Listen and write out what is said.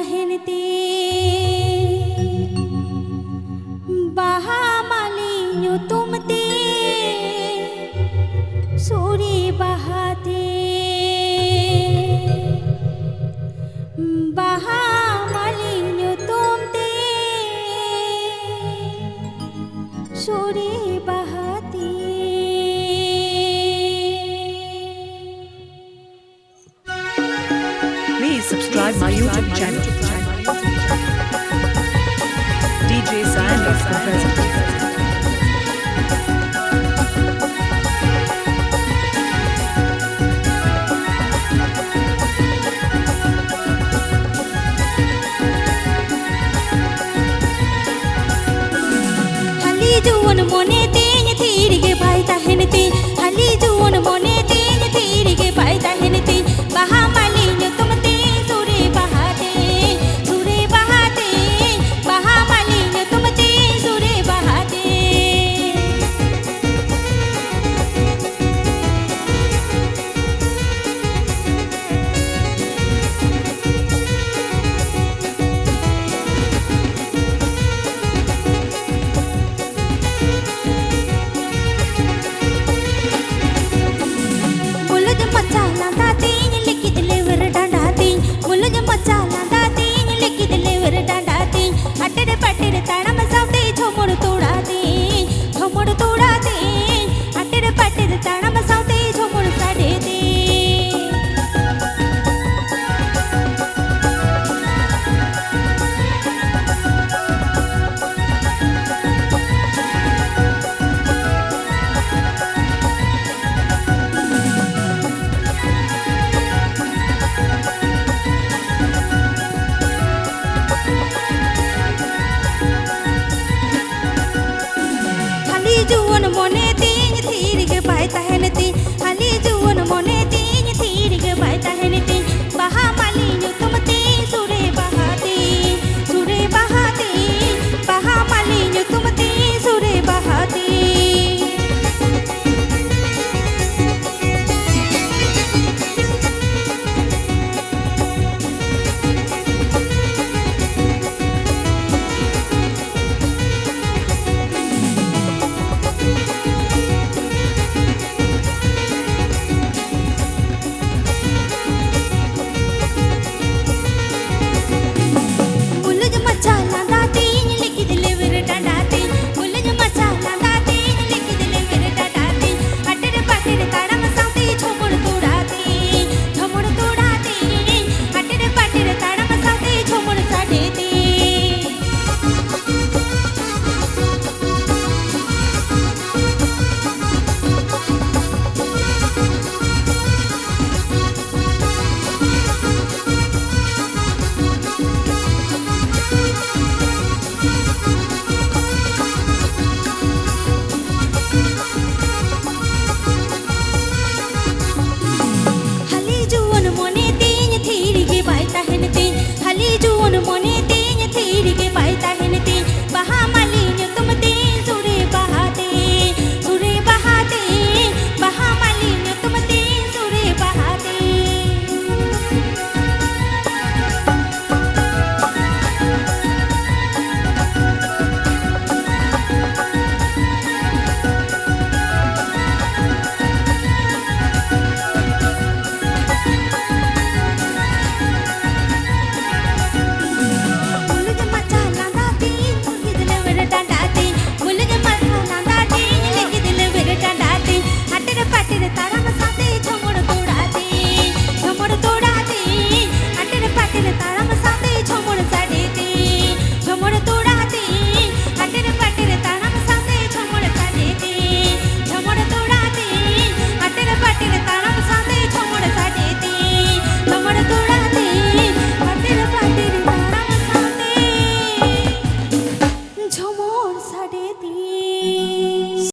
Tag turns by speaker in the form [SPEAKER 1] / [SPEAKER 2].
[SPEAKER 1] tahenete baha mali nyutumte suri bahate baha mali nyutumte suri bahate.
[SPEAKER 2] Please subscribe my YouTube channel. DJ Sanders present.
[SPEAKER 1] hali juwan mone tin thirige bhai tahenete hali juwan mone tin thirige bhai tahenete baha mali tumte sure bahate baha mali tumte sure bahate. मुलज मचा लांदा तीन लिखी दिलेवर डांडा तीन मुलज मचा लांदा तीन लिखी दिलेवर डांडा तीन अटड़ पटड़ ताड़ा मसावते झोमड़ तोड़ा दे अटड़ पटड़ ताड़ा मसावते झोमड़ साड़े दे. जुवन मने तीन थीर के पाए ताहेनती